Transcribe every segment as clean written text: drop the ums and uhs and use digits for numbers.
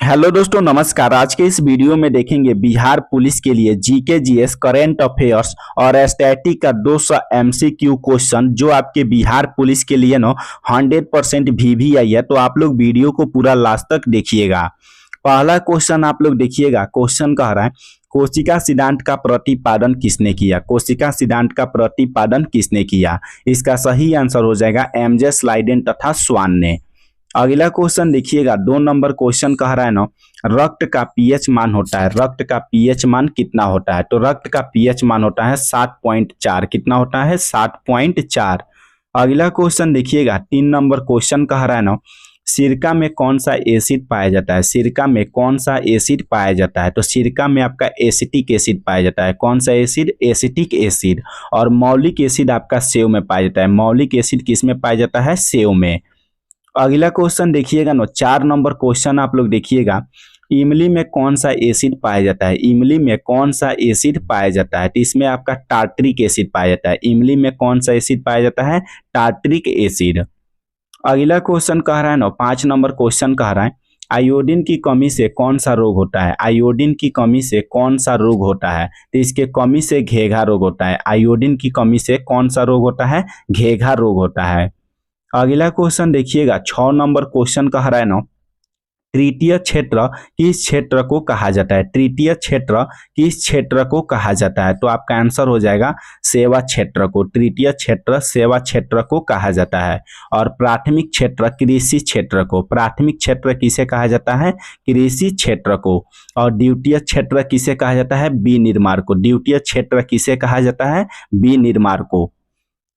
Hello दोस्तों, नमस्कार। आज के इस वीडियो में देखेंगे बिहार पुलिस के लिए जीके जीएस करंट अफेयर्स और स्टैटिक का 200 एमसीक्यू क्वेश्चन जो आपके बिहार पुलिस के लिए 100% वीवीआई है। तो आप लोग वीडियो को पूरा लास्ट तक देखिएगा। पहला क्वेश्चन आप लोग देखिएगा। क्वेश्चन कह रहा है कोशिका सिद्धांत का प्रतिपादन किसने किया। कोशिका सिद्धांत का प्रतिपादन किसने किया। इसका सही आंसर हो जाएगा एमजे स्लाइडेन तथा स्वान ने। अगला क्वेश्चन देखिएगा। 2 नंबर क्वेश्चन कह रहा है रक्त का पीएच मान होता है। रक्त का पीएच मान कितना होता है। तो रक्त का पीएच मान होता है 7.4। कितना होता है 7.4। अगला क्वेश्चन देखिएगा। 3 नंबर क्वेश्चन कह रहा है सिरका में कौन सा एसिड पाया जाता है। सिरका में कौन सा एसिड पाया जाता है। तो सिरका में आपका एसिटिक एसिड पाया जाता है। कौन सा एसिड, एसिटिक एसिड। और मौलिक एसिड आपका सेव में पाया जाता है। मौलिक एसिड किस में पाया जाता है, सेव में। अगला क्वेश्चन देखिएगा 4 नंबर क्वेश्चन आप लोग देखिएगा। इमली में कौन सा एसिड पाया जाता है। इमली में कौन सा एसिड पाया जाता है। तो इसमें आपका टार्ट्रिक एसिड पाया जाता है। इमली में कौन सा एसिड पाया जाता है, टार्ट्रिक एसिड। अगला क्वेश्चन कह रहा है 5 नंबर क्वेश्चन कह रहा है आयोडीन की कमी से कौन सा रोग होता है। आयोडीन की कमी से कौन सा रोग होता है। तो इसके कमी से घेघा रोग होता है। आयोडीन की कमी से कौन सा रोग होता है, घेघा रोग होता है। अगला क्वेश्चन देखिएगा। 6 नंबर क्वेश्चन कह रहा है तृतीय क्षेत्र किस क्षेत्र को कहा जाता है। तृतीय क्षेत्र किस क्षेत्र को कहा जाता है। तो आपका आंसर हो जाएगा सेवा क्षेत्र को। तृतीय क्षेत्र सेवा क्षेत्र को कहा जाता है। और प्राथमिक क्षेत्र कृषि क्षेत्र को। प्राथमिक क्षेत्र किसे कहा जाता है, कृषि क्षेत्र को। और द्वितीय क्षेत्र किसे कहा जाता है, विनिर्माण को। द्वितीय क्षेत्र किसे कहा जाता है, विनिर्माण को।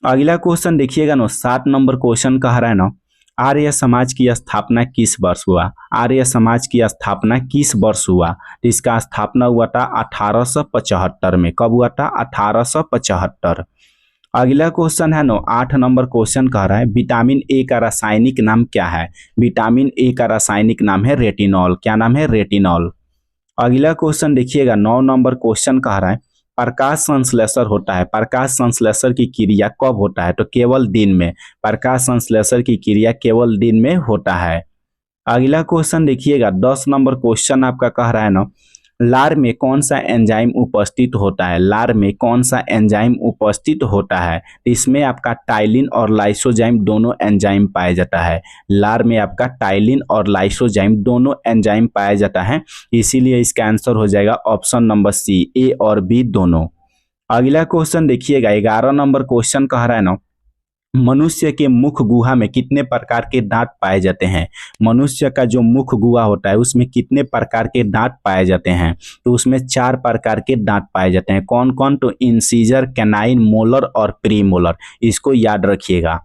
अगला क्वेश्चन देखिएगा 7 नंबर क्वेश्चन कह रहा है आर्य समाज की स्थापना किस वर्ष हुआ। आर्य समाज की स्थापना किस वर्ष हुआ। तो इसका स्थापना हुआ था 1875 में। कब हुआ था, 1875। अगला क्वेश्चन है 8 नंबर क्वेश्चन कह रहा है विटामिन ए का रासायनिक नाम क्या है। विटामिन ए का रासायनिक नाम है रेटिनॉल। क्या नाम है, रेटिनॉल। अगला क्वेश्चन देखिएगा 9 नंबर क्वेश्चन कह रहा है प्रकाश संश्लेषण होता है। प्रकाश संश्लेषण की क्रिया कब होता है। तो केवल दिन में। प्रकाश संश्लेषण की क्रिया केवल दिन में होता है। अगला क्वेश्चन देखिएगा 10 नंबर क्वेश्चन आपका कह रहा है लार में कौन सा एंजाइम उपस्थित होता है। लार में कौन सा एंजाइम उपस्थित होता है। तो इसमें आपका टाइलिन और लाइसोजाइम दोनों एंजाइम पाया जाता है। लार में आपका टाइलिन और लाइसोजाइम दोनों एंजाइम पाया जाता है। इसीलिए इसका आंसर हो जाएगा ऑप्शन नंबर सी, ए और बी दोनों। अगला क्वेश्चन देखिएगा 11 नंबर क्वेश्चन कह रहा है मनुष्य के मुख गुहा में कितने प्रकार के दांत पाए जाते हैं। मनुष्य का जो मुख गुहा होता है उसमें कितने प्रकार के दांत पाए जाते हैं। तो उसमें 4 प्रकार के दांत पाए जाते हैं। कौन कौन, तो इंसीजर, कैनाइन, मोलर और प्रीमोलर। इसको याद रखिएगा।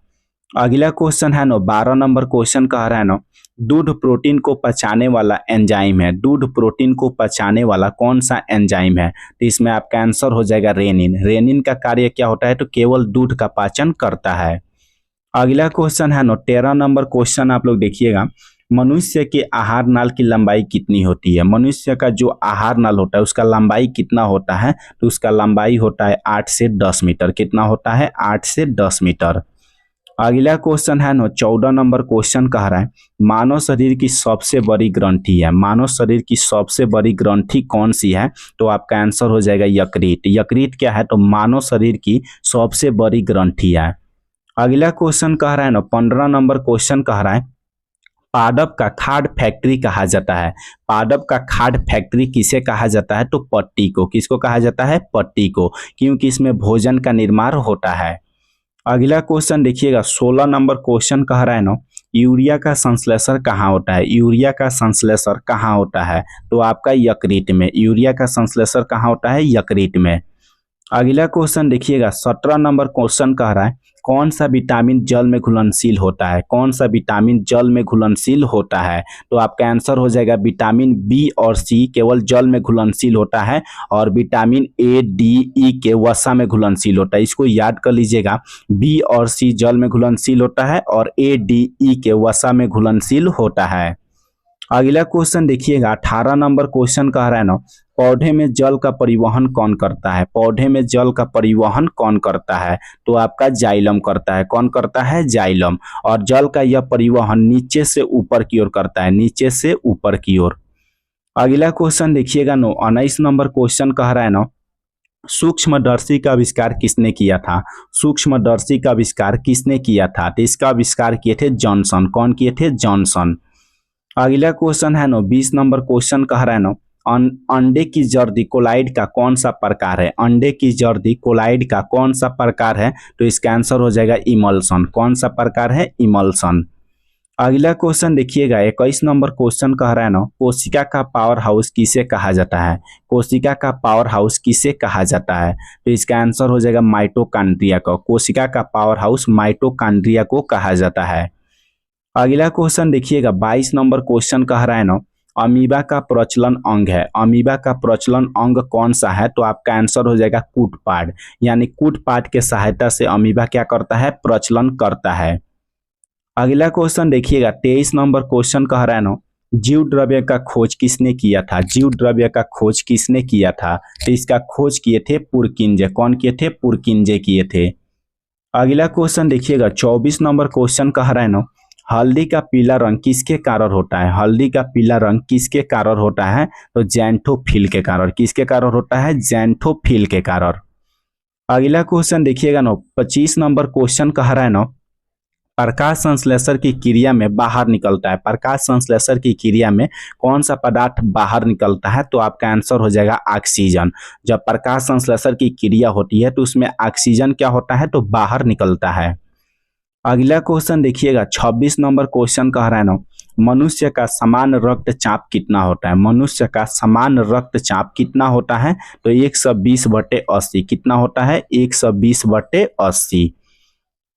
अगला क्वेश्चन है 12 नंबर क्वेश्चन कह रहा है दूध प्रोटीन को पचाने वाला एंजाइम है। दूध प्रोटीन को पचाने वाला कौन सा एंजाइम है। तो इसमें आपका आंसर हो जाएगा रेनिन। रेनिन का कार्य क्या होता है, तो केवल दूध का पाचन करता है। अगला क्वेश्चन है 13 नंबर क्वेश्चन आप लोग देखिएगा मनुष्य के आहार नाल की लंबाई कितनी होती है। मनुष्य का जो आहार नाल होता है उसका लंबाई कितना होता है। तो उसका लंबाई होता है 8 से 10 मीटर। कितना होता है, 8 से 10 मीटर। अगला क्वेश्चन है 14 नंबर क्वेश्चन कह रहा है मानव शरीर की सबसे बड़ी ग्रंथि है। मानव शरीर की सबसे बड़ी ग्रंथि कौन सी है। तो आपका आंसर हो जाएगा यकृत। यकृत क्या है, तो मानव शरीर की सबसे बड़ी ग्रंथि है। अगला क्वेश्चन कह रहा है 15 नंबर क्वेश्चन कह रहा है पादप का खाद फैक्ट्री कहा जाता है। पादप का खाद फैक्ट्री किसे कहा जाता है, तो पट्टी को। किसको कहा जाता है, पट्टी को, क्योंकि इसमें भोजन का निर्माण होता है। अगला क्वेश्चन देखिएगा 16 नंबर क्वेश्चन कह रहा है यूरिया का संश्लेषण कहाँ होता है। यूरिया का संश्लेषण कहाँ होता है, तो आपका यकृत में। यूरिया का संश्लेषण कहाँ होता है, यकृत में। अगला क्वेश्चन देखिएगा 17 नंबर क्वेश्चन कह रहा है कौन सा विटामिन जल में घुलनशील होता है। कौन सा विटामिन जल में घुलनशील होता है। तो आपका आंसर हो जाएगा विटामिन बी और सी केवल जल में घुलनशील होता है। और विटामिन ए, डी, ई के वसा में घुलनशील होता है। इसको याद कर लीजिएगा। बी और सी जल में घुलनशील होता है और ए, डी, ई के वसा में घुलनशील होता है। अगला क्वेश्चन देखिएगा 18 नंबर क्वेश्चन कह रहा है पौधे में जल का परिवहन कौन करता है। पौधे में जल का परिवहन कौन करता है, तो आपका जाइलम करता है। कौन करता है, जाइलम। और जल का यह परिवहन नीचे से ऊपर की ओर करता है। नीचे से ऊपर की ओर। अगला क्वेश्चन देखिएगा नो 19 नंबर क्वेश्चन कह रहा है ना, सूक्ष्मदर्शी का आविष्कार किसने किया था? सूक्ष्मदर्शी का आविष्कार किसने किया था? तो इसका आविष्कार किए थे जॉनसन। कौन किए थे? जॉनसन। अगला क्वेश्चन है नो 20 नंबर क्वेश्चन कह रहा है नो, अंडे की जर्दी कोलाइड का कौन सा प्रकार है? अंडे की जर्दी कोलाइड का कौन सा प्रकार है? तो इसका आंसर हो जाएगा इमल्सन। कौन सा प्रकार है? इमल्सन। अगला क्वेश्चन देखिएगा 21 नंबर क्वेश्चन कह रहा है ना, कोशिका का पावर हाउस किसे कहा जाता है? कोशिका का पावर हाउस किसे कहा जाता है? तो इसका आंसर हो जाएगा माइटोकॉन्ड्रिया को। कोशिका का पावर हाउस माइटोकॉन्ड्रिया को कहा जाता है। अगला क्वेश्चन देखिएगा 22 नंबर क्वेश्चन कह रहा है ना, अमीबा का प्रचलन अंग है। अमीबा का प्रचलन अंग कौन सा है? तो आपका आंसर हो जाएगा कूटपाड। यानी कूटपाड के सहायता से अमीबा क्या करता है? प्रचलन करता है। अगला क्वेश्चन देखिएगा 23 नंबर क्वेश्चन कह रहा है ना, जीव द्रव्य का खोज किसने किया था? जीव द्रव्य का खोज किसने किया था? तो इसका खोज किए थे पुरकिंजे। कौन किए थे? पुरकिंजे किए थे। अगला क्वेश्चन देखिएगा 24 नंबर क्वेश्चन कह रहा है ना, हल्दी का पीला रंग किसके कारण होता है? हल्दी का पीला रंग किसके कारण होता है? तो ज़ैंथोफिल के कारण। किसके कारण होता है? ज़ैंथोफिल के कारण। अगला क्वेश्चन देखिएगा ना 25 नंबर क्वेश्चन कह रहा है ना, प्रकाश संश्लेषण की क्रिया में बाहर निकलता है। प्रकाश संश्लेषण की क्रिया में कौन सा पदार्थ बाहर निकलता है? तो आपका आंसर हो जाएगा ऑक्सीजन। जब प्रकाश संश्लेषण की क्रिया होती है तो उसमें ऑक्सीजन क्या होता है? तो बाहर निकलता है। अगला क्वेश्चन देखिएगा 26 नंबर क्वेश्चन कह रहा है ना, मनुष्य का समान रक्तचाप कितना होता है? मनुष्य का समान रक्तचाप कितना होता है? तो 120/80। कितना होता है? 120/80।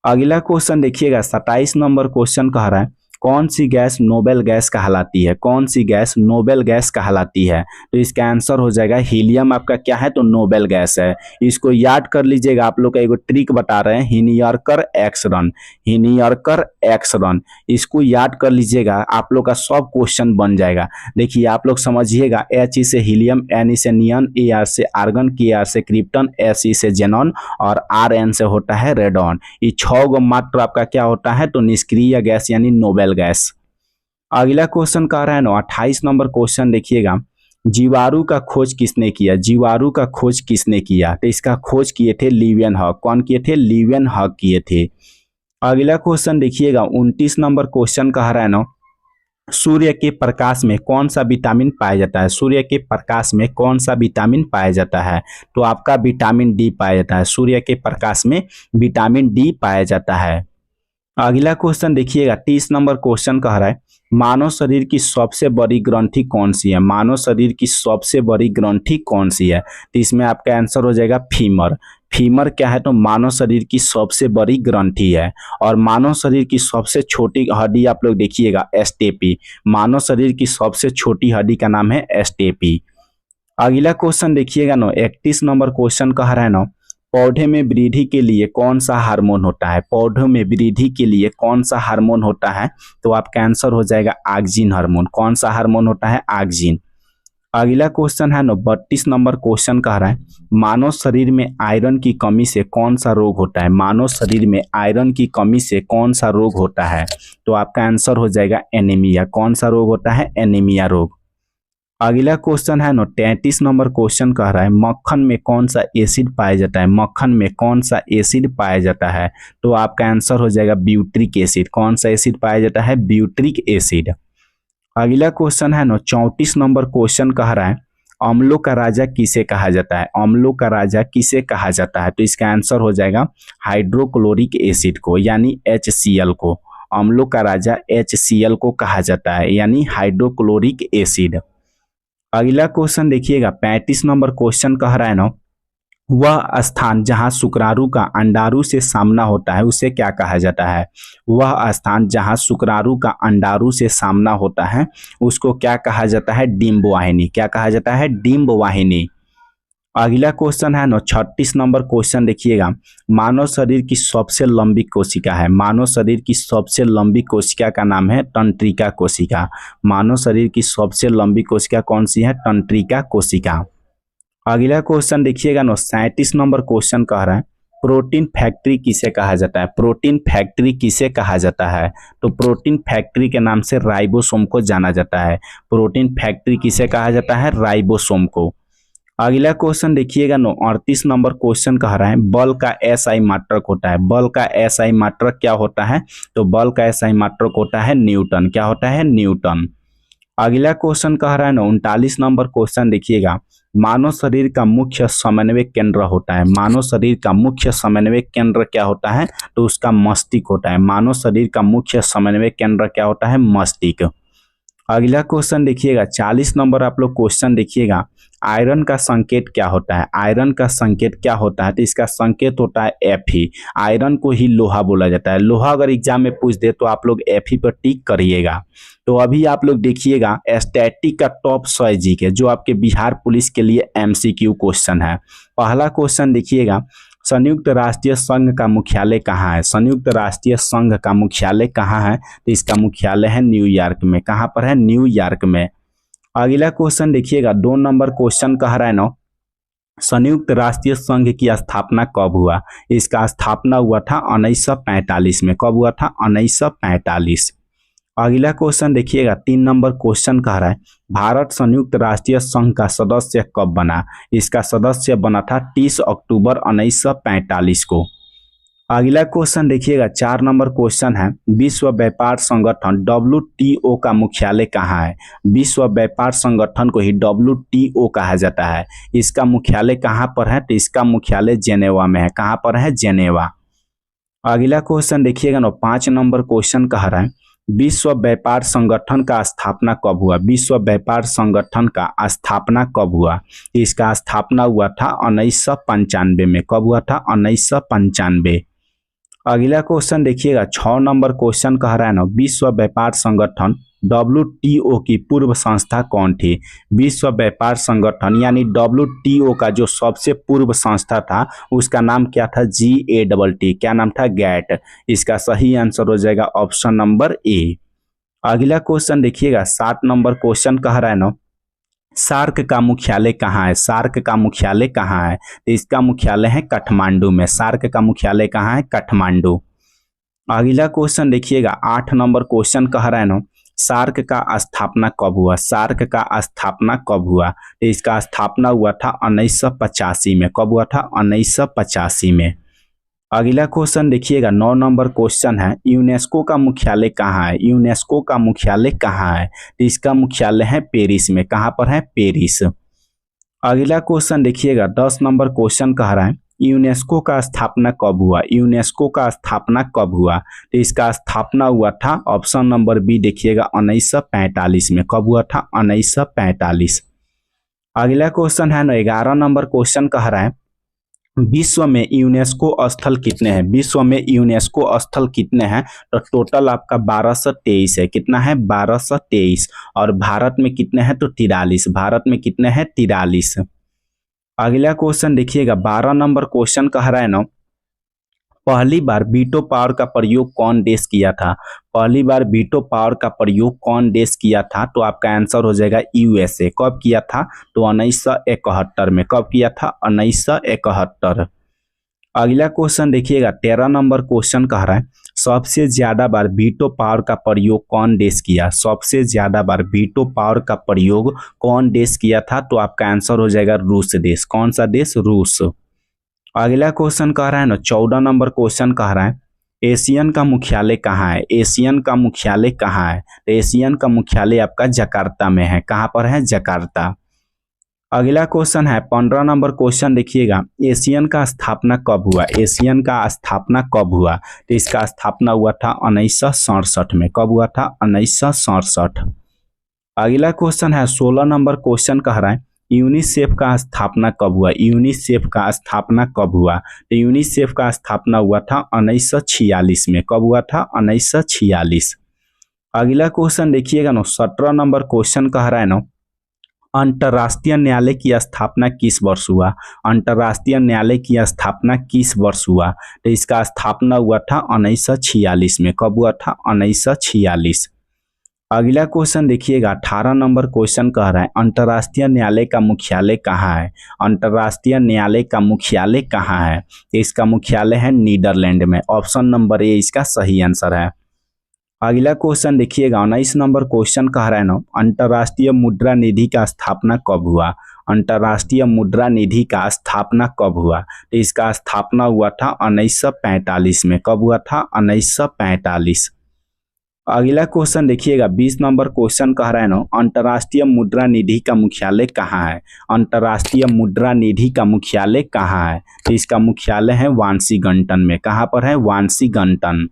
अगला क्वेश्चन देखिएगा 27 नंबर क्वेश्चन कह रहा है, कौन सी गैस नोबेल गैस कहलाती है? कौन सी गैस नोबेल गैस कहलाती है? तो इसका आंसर हो जाएगा हीलियम। आपका क्या है? तो नोबेल गैस है। इसको याद कर लीजिएगा। आप लोग का एक ट्रिक बता रहे हैं, हिनियरकर एक्सरन। हिनियरकर एक्सरन इसको याद कर लीजिएगा, आप लोग का सब क्वेश्चन बन जाएगा। देखिए आप लोग समझिएगा, He से हीलियम, N से नियन, Ar से आर्गन, Kr से क्रिप्टन, Se से जेनॉन और Rn से होता है रेडॉन। ये 6 गो मात्र आपका क्या होता है? तो निष्क्रिय गैस यानी नोबेल गैस। अगला क्वेश्चन कह रहा है ना 28 नंबर क्वेश्चन देखिएगा, जीवाणु का खोज किसने किया? जीवाणु का खोज किसने किया? तो इसका खोज किए थे लीवेनहॉक। कौन किए थे? लीवेनहॉक किए थे। अगला क्वेश्चन देखिएगा 29 नंबर क्वेश्चन कह रहा है ना, सूर्य के प्रकाश में कौन सा विटामिन पाया जाता है? सूर्य के प्रकाश में कौन सा विटामिन पाया जाता है? तो आपका विटामिन डी पाया जाता है। सूर्य के प्रकाश में विटामिन डी पाया जाता है। अगला क्वेश्चन देखिएगा 30 नंबर क्वेश्चन कह रहा है, मानव शरीर की सबसे बड़ी ग्रंथि कौन सी है? मानव शरीर की सबसे बड़ी ग्रंथि कौन सी है? तो इसमें आपका आंसर हो जाएगा फीमर। फीमर क्या है? तो मानव शरीर की सबसे बड़ी ग्रंथि है। और मानव शरीर की सबसे छोटी हड्डी आप लोग देखिएगा स्टेपी। मानव शरीर की सबसे छोटी हड्डी का नाम है स्टेपी। अगला क्वेश्चन देखिएगा ना 31 नंबर क्वेश्चन कह रहा है ना, पौधे में वृद्धि के लिए कौन सा हार्मोन होता है? पौधों में वृद्धि के लिए कौन सा हार्मोन होता है? तो आपका आंसर हो जाएगा ऑक्सिन हार्मोन। कौन सा हार्मोन होता है? ऑक्सिन। अगला क्वेश्चन है ना 32 नंबर क्वेश्चन कह रहा है, मानव शरीर में आयरन की कमी से कौन सा रोग होता है? मानव शरीर में आयरन की कमी से कौन सा रोग होता है? तो आपका आंसर हो जाएगा एनीमिया। कौन सा रोग होता है? एनीमिया रोग। अगला क्वेश्चन है ना 33 नंबर क्वेश्चन कह रहा है, मक्खन में कौन सा एसिड पाया जाता है? मक्खन में कौन सा एसिड पाया जाता है? तो आपका आंसर हो जाएगा ब्यूट्रिक एसिड। कौन सा एसिड पाया जाता है? Butyric acid. अगला क्वेश्चन है ना 34 नंबर क्वेश्चन कह रहा है, अम्लों का राजा किसे कहा जाता है? अम्लों का राजा किसे कहा जाता है? तो इसका आंसर हो जाएगा हाइड्रोक्लोरिक एसिड को यानी HCl को। अम्लों का राजा HCl को कहा जाता है यानी हाइड्रोक्लोरिक एसिड। अगला क्वेश्चन देखिएगा 35 नंबर क्वेश्चन कह रहा है ना, वह स्थान जहां शुक्राणु का अंडाणु से सामना होता है उसे क्या कहा जाता है? वह स्थान जहां शुक्राणु का अंडाणु से सामना होता है उसको क्या कहा जाता है? डिंब वाहिनी। क्या कहा जाता है? डिंब वाहिनी। अगला क्वेश्चन है ना 36 नंबर क्वेश्चन देखिएगा, मानव शरीर की सबसे लंबी कोशिका है। मानव शरीर की सबसे लंबी कोशिका का नाम है तंत्रिका कोशिका। मानव शरीर की सबसे लंबी कोशिका कौन सी है? तंत्रिका कोशिका। अगला क्वेश्चन देखिएगा ना 37 नंबर क्वेश्चन कह रहा है, प्रोटीन फैक्ट्री किसे कहा जाता है? प्रोटीन फैक्ट्री किसे कहा जाता है? तो प्रोटीन फैक्ट्री के नाम से राइबोसोम को जाना जाता है। प्रोटीन फैक्ट्री किसे कहा जाता है? राइबोसोम को। अगला क्वेश्चन देखिएगा 38 नंबर क्वेश्चन कह रहा है बल का एसआई मात्रक होता है। बल का एसआई मात्रक क्या होता है? तो बल का एसआई मात्रक होता है न्यूटन। क्या होता है? न्यूटन। अगला क्वेश्चन कह रहा है 39 नंबर क्वेश्चन देखिएगा, मानव शरीर का मुख्य समन्वय केंद्र होता है। मानव शरीर का मुख्य समन्वय केंद्र क्या होता है? तो उसका मस्तिष्क होता है। मानव शरीर का मुख्य समन्वय केंद्र क्या होता है? मस्तिष्क। अगला क्वेश्चन देखिएगा 40 नंबर आप लोग क्वेश्चन देखिएगा, आयरन का संकेत क्या होता है? आयरन का संकेत क्या होता है? तो इसका संकेत होता है Fe। आयरन को ही लोहा बोला जाता है। लोहा अगर एग्जाम में पूछ दे तो आप लोग Fe पर टिक करिएगा। तो अभी आप लोग देखिएगा स्टैटिक का टॉप 100 जीके जो आपके बिहार पुलिस के लिए MCQ क्वेश्चन है। पहला क्वेश्चन देखिएगा, संयुक्त राष्ट्रीय संघ का मुख्यालय कहाँ है? संयुक्त राष्ट्रीय संघ का मुख्यालय कहाँ है? तो इसका मुख्यालय है न्यूयॉर्क में। कहाँ पर है? न्यूयॉर्क में। अगला क्वेश्चन देखिएगा 2 नंबर क्वेश्चन कह रहा है ना, संयुक्त राष्ट्रीय संघ की स्थापना कब हुआ? इसका स्थापना हुआ था 1945 में। कब हुआ था? 1945। अगला क्वेश्चन देखिएगा 3 नंबर क्वेश्चन कह रहा है भारत संयुक्त राष्ट्रीय संघ का सदस्य कब बना? इसका सदस्य बना था 30 अक्टूबर 1945 को। अगला क्वेश्चन देखिएगा 4 नंबर क्वेश्चन है, विश्व व्यापार संगठन WTO का मुख्यालय कहाँ है? विश्व व्यापार संगठन को ही WTO कहा जाता है। इसका मुख्यालय कहाँ पर है? तो इसका मुख्यालय जेनेवा में है। कहाँ पर है? जेनेवा। अगला क्वेश्चन देखिएगा ना 5 नंबर क्वेश्चन कह रहा है विश्व व्यापार संगठन का स्थापना कब हुआ? विश्व व्यापार संगठन का स्थापना कब हुआ? इसका स्थापना हुआ था 1995 में। कब हुआ था? 1995। अगला क्वेश्चन देखिएगा 6 नंबर क्वेश्चन कह रहा है ना, विश्व व्यापार संगठन WTO की पूर्व संस्था कौन थी? विश्व व्यापार संगठन यानी WTO का जो सबसे पूर्व संस्था था उसका नाम क्या था? GATT। क्या नाम था? गैट। इसका सही आंसर हो जाएगा ऑप्शन नंबर ए। अगला क्वेश्चन देखिएगा 7 नंबर क्वेश्चन कह रहा है ना, सार्क का मुख्यालय कहाँ है? सार्क का मुख्यालय कहाँ है? तो इसका मुख्यालय है काठमांडू में। सार्क का मुख्यालय कहाँ है? काठमांडू। अगला क्वेश्चन देखिएगा 8 नंबर क्वेश्चन कह रहा है ना, सार्क का स्थापना कब हुआ? सार्क का स्थापना कब हुआ? तो इसका स्थापना हुआ था 1985 में। कब हुआ था? 1985 में। अगला क्वेश्चन देखिएगा 9 नंबर क्वेश्चन है, यूनेस्को का मुख्यालय कहाँ है? यूनेस्को का मुख्यालय कहाँ है? तो इसका मुख्यालय है पेरिस में। कहाँ पर है? पेरिस। अगला क्वेश्चन देखिएगा 10 नंबर क्वेश्चन कह रहा है यूनेस्को का स्थापना कब हुआ? यूनेस्को का स्थापना कब हुआ? तो इसका स्थापना हुआ था ऑप्शन नंबर बी देखिएगा 1945 में। कब हुआ था? 1945। अगला क्वेश्चन है ना 11 नंबर क्वेश्चन कह रहा है विश्व में यूनेस्को स्थल कितने हैं? विश्व में यूनेस्को स्थल कितने हैं? तो टोटल आपका 1223 है। कितना है? 1223। और भारत में कितने हैं? तो 43। भारत में कितने हैं? 43। अगला क्वेश्चन देखिएगा 12 नंबर क्वेश्चन कह रहा है ना, पहली बार वीटो पावर का प्रयोग कौन देश किया था? पहली बार वीटो पावर का प्रयोग कौन देश किया था? तो आपका आंसर हो जाएगा USA। कब किया था? तो 1971 में। कब किया था? 1971। अगला क्वेश्चन देखिएगा 13 नंबर क्वेश्चन कह रहा है सबसे ज्यादा बार वीटो पावर का प्रयोग कौन देश किया? सबसे ज्यादा बार वीटो पावर का प्रयोग कौन देश किया था? तो आपका आंसर हो जाएगा रूस देश। कौन सा देश? रूस। अगला क्वेश्चन कह रहा है ना 14 नंबर क्वेश्चन कह रहा है एशियन का मुख्यालय कहाँ है? एशियन का मुख्यालय कहाँ है? तो एशियन का मुख्यालय आपका जकार्ता में है। कहाँ पर है? जकार्ता। अगला क्वेश्चन है 15 नंबर क्वेश्चन देखिएगा, एशियन का स्थापना कब हुआ? एशियन का स्थापना कब हुआ? तो इसका स्थापना हुआ था 1967 में। कब हुआ था? 1967। अगला क्वेश्चन है 16 नंबर क्वेश्चन कह रहा है यूनिसेफ का स्थापना कब हुआ? यूनिसेफ का स्थापना कब हुआ? तो यूनिसेफ का स्थापना हुआ था 1946 में। कब हुआ था? 1946। अगला क्वेश्चन देखिएगा ना 17 नंबर क्वेश्चन कह रहा है ना, अंतर्राष्ट्रीय न्यायालय की स्थापना किस वर्ष हुआ? अंतर्राष्ट्रीय न्यायालय की स्थापना किस वर्ष हुआ? तो इसका स्थापना हुआ था 1946 में। कब हुआ था? 1946। अगला क्वेश्चन देखिएगा 18 नंबर क्वेश्चन कह रहा है अंतर्राष्ट्रीय न्यायालय का मुख्यालय कहाँ है। अंतर्राष्ट्रीय न्यायालय का मुख्यालय कहाँ है। इसका मुख्यालय है नीदरलैंड में। ऑप्शन नंबर ए इसका सही आंसर है। अगला क्वेश्चन देखिएगा 19 नंबर क्वेश्चन कह रहा है ना अंतर्राष्ट्रीय मुद्रा निधि का स्थापना कब हुआ। अंतर्राष्ट्रीय मुद्रा निधि का स्थापना कब हुआ। तो इसका स्थापना हुआ था 1945 में। कब हुआ था। 1945। अगला क्वेश्चन देखिएगा 20 नंबर क्वेश्चन कह रहा है ना अंतर्राष्ट्रीय मुद्रा निधि का मुख्यालय कहाँ है। अंतर्राष्ट्रीय मुद्रा निधि का मुख्यालय कहाँ है। तो इसका मुख्यालय है वाशिंगटन में। कहाँ पर है। वाशिंगटन।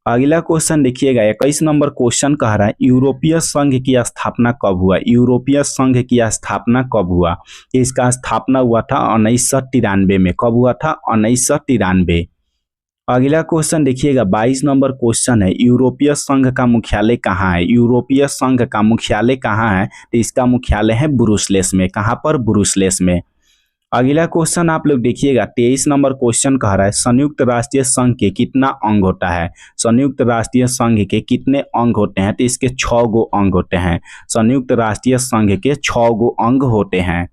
अगला क्वेश्चन देखिएगा 21 नंबर क्वेश्चन कह रहा है यूरोपीय संघ की स्थापना कब हुआ। यूरोपीय संघ की स्थापना कब हुआ। इसका स्थापना हुआ था 1993 में। कब हुआ था। 1993। अगला क्वेश्चन देखिएगा 22 नंबर क्वेश्चन है यूरोपीय संघ का मुख्यालय कहाँ है। यूरोपीय संघ का मुख्यालय कहाँ है। तो इसका मुख्यालय है ब्रुसेल्स में। कहाँ पर। ब्रुसेल्स में। अगला क्वेश्चन आप लोग देखिएगा 23 नंबर क्वेश्चन कह रहा है संयुक्त राष्ट्रीय संघ के कितना अंग होता है। संयुक्त राष्ट्रीय संघ के कितने अंग होते हैं। तो इसके 6 गो अंग होते हैं। संयुक्त राष्ट्रीय संघ के 6 गो अंग होते हैं।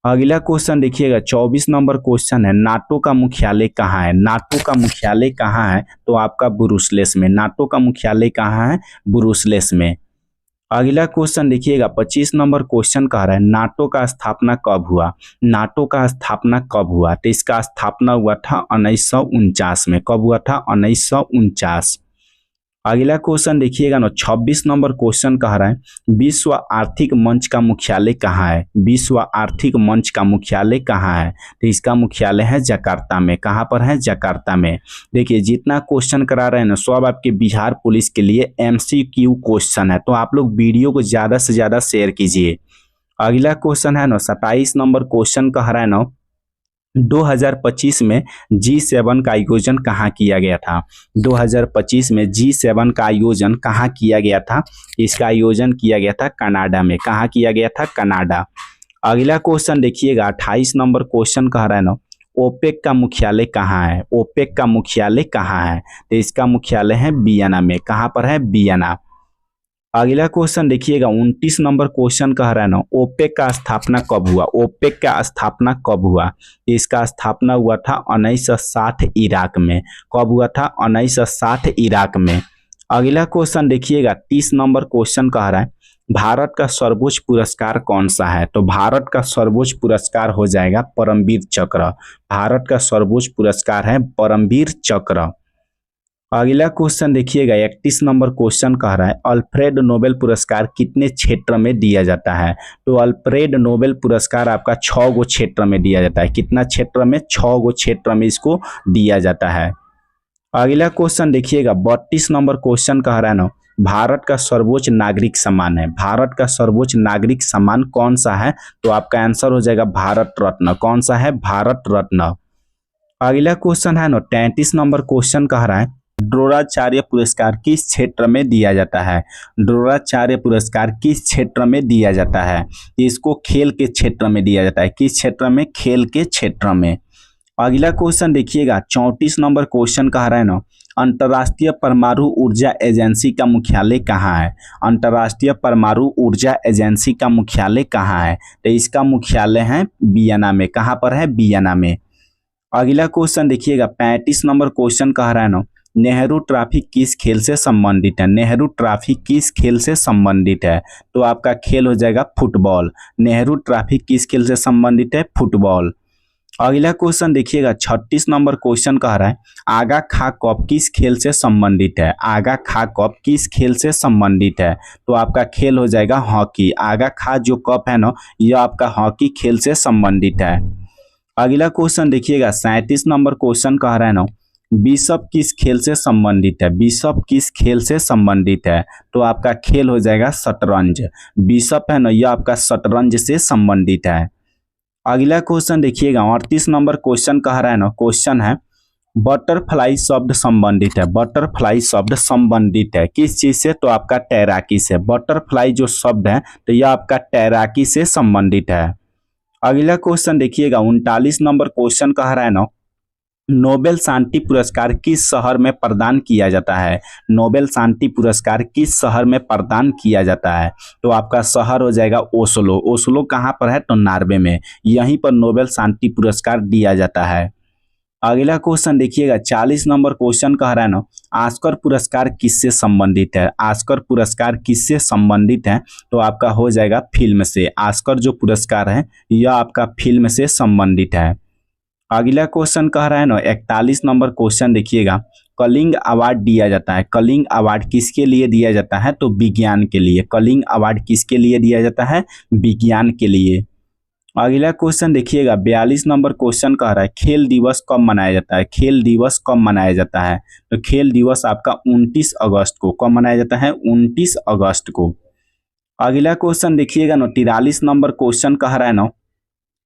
अगला क्वेश्चन देखिएगा 24 नंबर क्वेश्चन है नाटो का मुख्यालय कहाँ है। नाटो का मुख्यालय कहाँ है। तो आपका ब्रुसेल्स में। नाटो का मुख्यालय कहाँ है। ब्रुसेल्स में। अगला क्वेश्चन देखिएगा 25 नंबर क्वेश्चन कह रहा है नाटो का स्थापना कब हुआ। नाटो का स्थापना कब हुआ। तो इसका स्थापना हुआ था 1949 में। कब हुआ था। 1949। अगला क्वेश्चन देखिएगा ना 26 नंबर क्वेश्चन कह रहा है विश्व आर्थिक मंच का मुख्यालय कहाँ है। विश्व आर्थिक मंच का मुख्यालय कहाँ है। तो इसका मुख्यालय है जकार्ता में। कहाँ पर है। जकार्ता में। देखिए जितना क्वेश्चन करा रहे हैं ना सब आपके बिहार पुलिस के लिए MCQ क्वेश्चन है। तो आप लोग वीडियो को ज़्यादा से ज़्यादा शेयर कीजिए। अगला क्वेश्चन है ना 27 नंबर क्वेश्चन कह रहा है ना 2025 में G7 का आयोजन कहाँ किया गया था। 2025 में G7 का आयोजन कहाँ किया गया था। इसका आयोजन किया गया था कनाडा में। कहाँ किया गया था। कनाडा। अगला क्वेश्चन देखिएगा 28 नंबर क्वेश्चन कह रहा है ना ओपेक का मुख्यालय कहाँ है। ओपेक का मुख्यालय कहाँ है। तो इसका मुख्यालय है वियना में। कहाँ पर है। वियना। अगला क्वेश्चन देखिएगा 29 नंबर क्वेश्चन कह रहा है ना ओपेक का स्थापना कब हुआ। ओपेक का स्थापना कब हुआ। इसका स्थापना हुआ था 1960 इराक में। कब हुआ था। 1960 इराक में। अगला क्वेश्चन देखिएगा 30 नंबर क्वेश्चन कह रहा है भारत का सर्वोच्च पुरस्कार कौन सा है। तो भारत का सर्वोच्च पुरस्कार हो जाएगा परमवीर चक्र। भारत का सर्वोच्च पुरस्कार है परमवीर चक्र। अगला क्वेश्चन देखिएगा 31 नंबर क्वेश्चन कह रहा है अल्फ्रेड नोबेल पुरस्कार कितने क्षेत्र में दिया जाता है। तो अल्फ्रेड नोबेल पुरस्कार आपका 6 गो क्षेत्र में दिया जाता है। कितना क्षेत्र में। 6 गो क्षेत्र में इसको दिया जाता है। अगला क्वेश्चन देखिएगा 32 नंबर क्वेश्चन कह रहा है ना भारत का सर्वोच्च नागरिक सम्मान है। भारत का सर्वोच्च नागरिक सम्मान कौन सा है। तो आपका आंसर हो जाएगा भारत रत्न। कौन सा है। भारत रत्न। अगला क्वेश्चन है ना 33 नंबर क्वेश्चन कह रहा है द्रोणाचार्य पुरस्कार किस क्षेत्र में दिया जाता है। द्रोणाचार्य पुरस्कार किस क्षेत्र में दिया जाता है। इसको खेल के क्षेत्र में दिया जाता है। किस क्षेत्र में। खेल के क्षेत्र में। अगला क्वेश्चन देखिएगा 34 नंबर क्वेश्चन कह रहा है ना अंतर्राष्ट्रीय परमाणु ऊर्जा एजेंसी का मुख्यालय कहाँ है। अंतर्राष्ट्रीय परमाणु ऊर्जा एजेंसी का मुख्यालय कहाँ है। तो इसका मुख्यालय है वियना में। कहाँ पर है। वियना में। अगला क्वेश्चन देखिएगा 35 नंबर क्वेश्चन कह रहा है ना नेहरू ट्रॉफी किस खेल से संबंधित है। नेहरू ट्रॉफी किस खेल से संबंधित है। तो आपका खेल हो जाएगा फुटबॉल। नेहरू ट्रॉफी किस खेल से संबंधित है। फुटबॉल। अगला क्वेश्चन देखिएगा 36 नंबर क्वेश्चन कह रहा है आगा खा कप किस खेल से संबंधित है। आगा खा कप किस खेल से संबंधित है। तो आपका खेल हो जाएगा हॉकी। आगा खा जो कप है ना यह आपका हॉकी खेल से संबंधित है। अगला क्वेश्चन देखिएगा 37 नंबर क्वेश्चन कह रहा है ना बिशप किस खेल से संबंधित है। बिशप किस खेल से संबंधित है। तो आपका खेल हो जाएगा शतरंज। बिशप है ना यह आपका शतरंज से संबंधित है। अगला क्वेश्चन देखिएगा 38 नंबर क्वेश्चन कह रहा है ना क्वेश्चन है बटरफ्लाई शब्द संबंधित है। बटरफ्लाई शब्द संबंधित है किस चीज से। तो आपका तैराकी से। बटरफ्लाई जो शब्द है तो यह आपका तैराकी से संबंधित है। अगला क्वेश्चन देखिएगा 39 नंबर क्वेश्चन कह रहा है ना नोबेल शांति पुरस्कार किस शहर में प्रदान किया जाता है? नोबेल शांति पुरस्कार किस शहर में प्रदान किया जाता है? तो आपका शहर हो जाएगा ओस्लो। ओस्लो कहाँ पर है? तो नॉर्वे में। यहीं पर नोबेल शांति पुरस्कार दिया जाता है। अगला क्वेश्चन देखिएगा, 40 नंबर क्वेश्चन कह रहा है ना, ऑस्कर पुरस्कार किससे संबंधित है? ऑस्कर पुरस्कार किससे संबंधित है? तो आपका हो जाएगा फिल्म से। ऑस्कर जो पुरस्कार है यह आपका फिल्म से संबंधित है। अगला क्वेश्चन कह रहा है ना, 41 नंबर क्वेश्चन देखिएगा, कलिंग अवार्ड दिया जाता है। कलिंग अवार्ड किसके लिए दिया जाता है? तो विज्ञान के लिए। कलिंग अवार्ड किसके लिए दिया जाता है? विज्ञान के लिए। अगला क्वेश्चन देखिएगा, 42 नंबर क्वेश्चन कह रहा है, खेल दिवस कब मनाया जाता है? खेल दिवस कब मनाया जाता है? तो खेल दिवस आपका 29 अगस्त को। कब मनाया जाता है? 29 अगस्त को। अगला क्वेश्चन देखिएगा ना, 43 नंबर क्वेश्चन कह रहा है ना,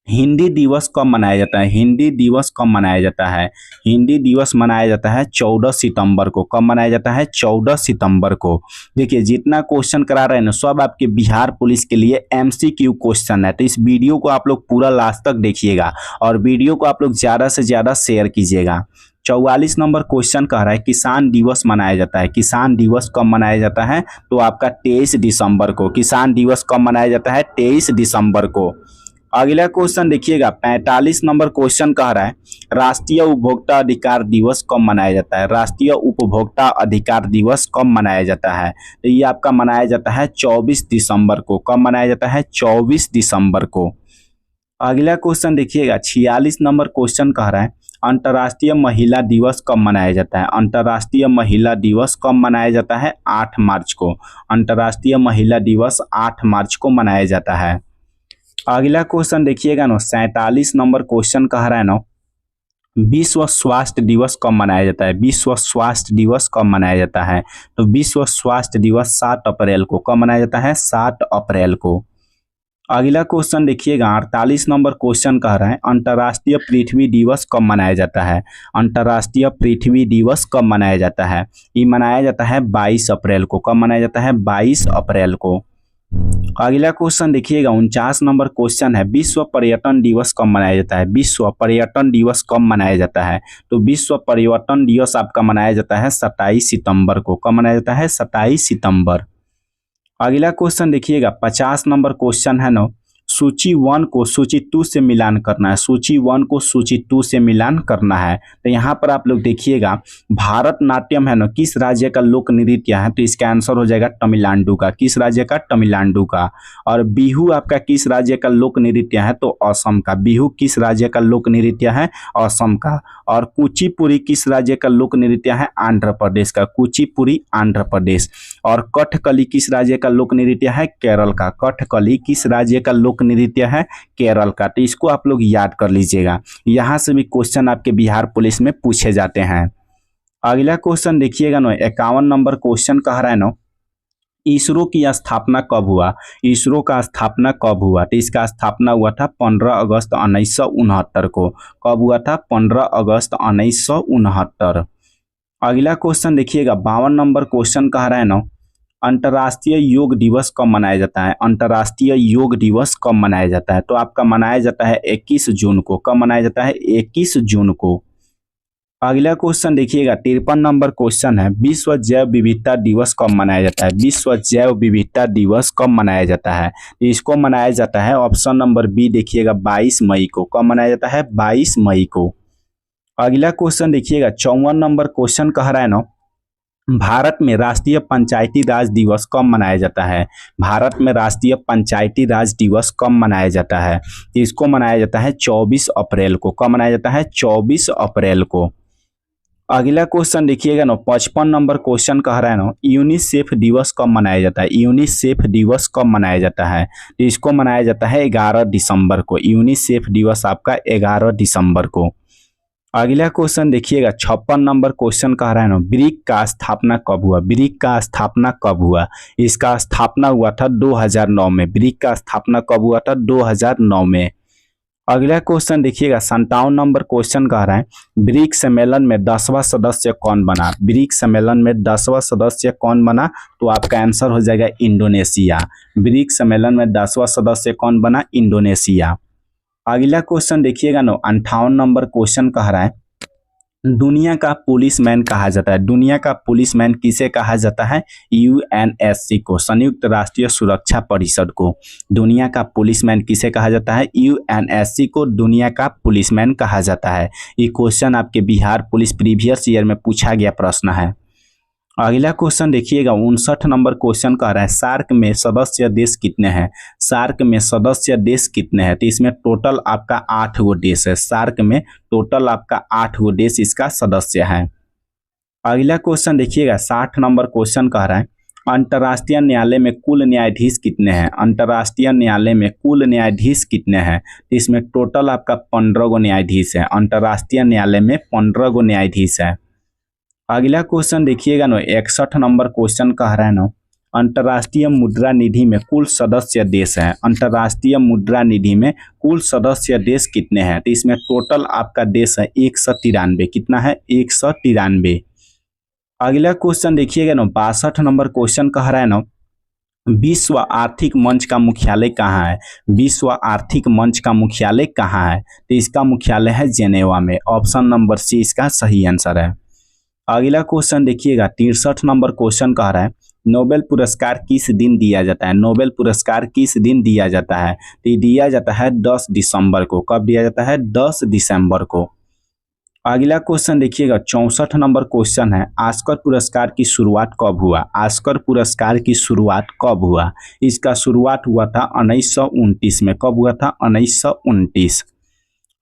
हिंदी दिवस कब मनाया जाता है? हिंदी दिवस कब मनाया जाता है? हिंदी दिवस मनाया जाता है 14 सितंबर को। कब मनाया जाता है? 14 सितंबर को। देखिए जितना क्वेश्चन करा रहे हैं ना, सब आपके बिहार पुलिस के लिए एमसीक्यू क्वेश्चन है। तो इस वीडियो को आप लोग पूरा लास्ट तक देखिएगा और वीडियो को आप लोग ज़्यादा से ज़्यादा शेयर कीजिएगा। 44 नंबर क्वेश्चन कह रहा है, किसान दिवस मनाया जाता है। किसान दिवस कब मनाया जाता है? तो आपका 23 दिसंबर को। किसान दिवस कब मनाया जाता है? 23 दिसंबर को। अगला क्वेश्चन देखिएगा, 45 नंबर क्वेश्चन कह रहा है, राष्ट्रीय उपभोक्ता अधिकार दिवस कब मनाया जाता है? राष्ट्रीय उपभोक्ता अधिकार दिवस कब मनाया जाता है? तो ये आपका मनाया जाता है 24 दिसंबर को। कब मनाया जाता है? 24 दिसंबर को। अगला क्वेश्चन देखिएगा, 46 नंबर क्वेश्चन कह रहा है, अंतर्राष्ट्रीय महिला दिवस कब मनाया जाता है? अंतर्राष्ट्रीय महिला दिवस कब मनाया जाता है? 8 मार्च को। अंतर्राष्ट्रीय महिला दिवस 8 मार्च को मनाया जाता है। अगला क्वेश्चन देखिएगा ना, 47 नंबर क्वेश्चन कह रहा है ना, विश्व स्वास्थ्य दिवस कब मनाया जाता है? विश्व स्वास्थ्य दिवस कब मनाया जाता है? तो विश्व स्वास्थ्य दिवस 7 अप्रैल को। कब मनाया जाता है? 7 अप्रैल को। अगला क्वेश्चन देखिएगा, 48 नंबर क्वेश्चन कह रहा है, अंतर्राष्ट्रीय पृथ्वी दिवस कब मनाया जाता है? अंतर्राष्ट्रीय पृथ्वी दिवस कब मनाया जाता है? ये मनाया जाता है 22 अप्रैल को। कब मनाया जाता है? 22 अप्रैल को। अगला क्वेश्चन देखिएगा, 49 नंबर क्वेश्चन है, विश्व पर्यटन दिवस कब मनाया जाता है? विश्व पर्यटन दिवस कब मनाया जाता है? तो विश्व पर्यटन दिवस आपका मनाया जाता है 27 सितंबर को। कब मनाया जाता है? 27 सितंबर। अगला क्वेश्चन देखिएगा, 50 नंबर क्वेश्चन है ना, सूची 1 को सूची 2 से मिलान करना है। सूची 1 को सूची 2 से मिलान करना है। तो यहाँ पर आप लोग देखिएगा, भारतनाट्यम है ना किस राज्य का लोक नृत्य है? तो इसका आंसर हो जाएगा तमिलनाडु का। किस राज्य का? तमिलनाडु का। और बिहू आपका किस राज्य का लोक नृत्य है? तो असम का। बिहू किस राज्य का लोक नृत्य है? असम का। और कुचिपुड़ी किस राज्य का लोक नृत्य है? आंध्र प्रदेश का। कुचिपुड़ी आंध्र प्रदेश। और कथकली किस राज्य का लोक नृत्य है? केरल का। कथकली किस राज्य का लोक नृत्य है? केरल का। तो इसको आप लोग याद कर लीजिएगा, यहाँ से भी क्वेश्चन आपके बिहार पुलिस में पूछे जाते हैं। अगला क्वेश्चन देखिएगा ना, 51 नंबर क्वेश्चन कह रहा है ना, इसरो की स्थापना कब हुआ? इसरो का स्थापना कब हुआ? तो इसका स्थापना हुआ था 15 अगस्त 1969 को। कब हुआ था? 15 अगस्त 1969। अगला क्वेश्चन देखिएगा, 52 नंबर क्वेश्चन कह रहा है ना, अंतर्राष्ट्रीय योग दिवस कब मनाया जाता है? अंतर्राष्ट्रीय योग दिवस कब मनाया जाता है? तो आपका मनाया जाता है 21 जून को। कब मनाया जाता है? 21 जून को। अगला क्वेश्चन देखिएगा, 53 नंबर क्वेश्चन है, विश्व जैव विविधता दिवस कब मनाया जाता है? विश्व जैव विविधता दिवस कब मनाया जाता है? इसको मनाया जाता है ऑप्शन नंबर बी देखिएगा 22 मई को। कब मनाया जाता है? 22 मई को। अगला क्वेश्चन देखिएगा, 54 नंबर क्वेश्चन कह रहा है ना, भारत में राष्ट्रीय पंचायती राज दिवस कब मनाया जाता है? भारत में राष्ट्रीय पंचायती राज दिवस कब मनाया जाता है? इसको मनाया जाता है 24 अप्रैल को। कब मनाया जाता है? 24 अप्रैल को। अगला क्वेश्चन देखिएगा ना, 55 नंबर क्वेश्चन कह रहा है ना, यूनिसेफ दिवस कब मनाया जाता है? यूनिसेफ दिवस कब मनाया जाता है? तो इसको मनाया जाता है 11 दिसंबर को। यूनिसेफ दिवस आपका 11 दिसंबर को। अगला क्वेश्चन देखिएगा, 56 नंबर क्वेश्चन कह रहा है ना, ब्रिक का स्थापना कब हुआ? ब्रिक का स्थापना कब हुआ? इसका स्थापना हुआ था 2009 में। ब्रिक का स्थापना कब हुआ था? 2009 में। अगला क्वेश्चन देखिएगा, 57 नंबर क्वेश्चन कह रहा है, ब्रिक सम्मेलन में 10वां सदस्य कौन बना? ब्रिक सम्मेलन में 10वां सदस्य कौन बना? तो आपका आंसर हो जाएगा इंडोनेशिया। ब्रिक सम्मेलन में 10वां सदस्य कौन बना? इंडोनेशिया। अगला क्वेश्चन देखिएगा ना, 58 नंबर क्वेश्चन कह रहा है, दुनिया का पुलिसमैन कहा जाता है। दुनिया का पुलिसमैन किसे कहा जाता है? यूएनएससी को, संयुक्त राष्ट्रीय सुरक्षा परिषद को। दुनिया का पुलिसमैन किसे कहा जाता है? यूएनएससी को दुनिया का पुलिसमैन कहा जाता है। ये क्वेश्चन आपके बिहार पुलिस प्रीवियस ईयर में पूछा गया प्रश्न है। अगला क्वेश्चन देखिएगा, 59 नंबर क्वेश्चन कह रहा है सार्क में सदस्य देश कितने हैं? सार्क में सदस्य देश कितने हैं? तो इसमें टोटल आपका 8 गो देश है। सार्क में टोटल आपका 8 गो देश इसका सदस्य है। अगला क्वेश्चन देखिएगा, 60 नंबर क्वेश्चन कह रहा है अंतर्राष्ट्रीय न्यायालय में कुल न्यायाधीश कितने हैं? अंतर्राष्ट्रीय न्यायालय में कुल न्यायाधीश कितने हैं? तो इसमें टोटल आपका 15 गो न्यायाधीश है। अंतर्राष्ट्रीय न्यायालय में 15 गो न्यायाधीश है। अगला क्वेश्चन देखिएगा ना, 61 नंबर क्वेश्चन कह रहा है ना अंतर्राष्ट्रीय मुद्रा निधि में कुल सदस्य देश हैं। अंतर्राष्ट्रीय मुद्रा निधि में कुल सदस्य देश कितने हैं? तो इसमें टोटल आपका देश है 193। कितना है? 193। अगला क्वेश्चन देखिएगा ना, 62 नंबर क्वेश्चन कह रहा है ना विश्व आर्थिक मंच का मुख्यालय कहाँ है? विश्व आर्थिक मंच का मुख्यालय कहाँ है? तो इसका मुख्यालय है जेनेवा में। ऑप्शन नंबर सी इसका सही आंसर है। अगला क्वेश्चन देखिएगा, 63 नंबर क्वेश्चन कह रहा है नोबेल पुरस्कार किस दिन दिया जाता है? नोबेल पुरस्कार किस दिन दिया जाता है? तो ये दिया जाता है 10 दिसंबर को। कब दिया जाता है? 10 दिसंबर को। अगला क्वेश्चन देखिएगा, 64 नंबर क्वेश्चन है ऑस्कर पुरस्कार की शुरुआत कब हुआ? ऑस्कर पुरस्कार की शुरुआत कब हुआ? इसका शुरुआत हुआ था 1929 में। कब हुआ था? 1929।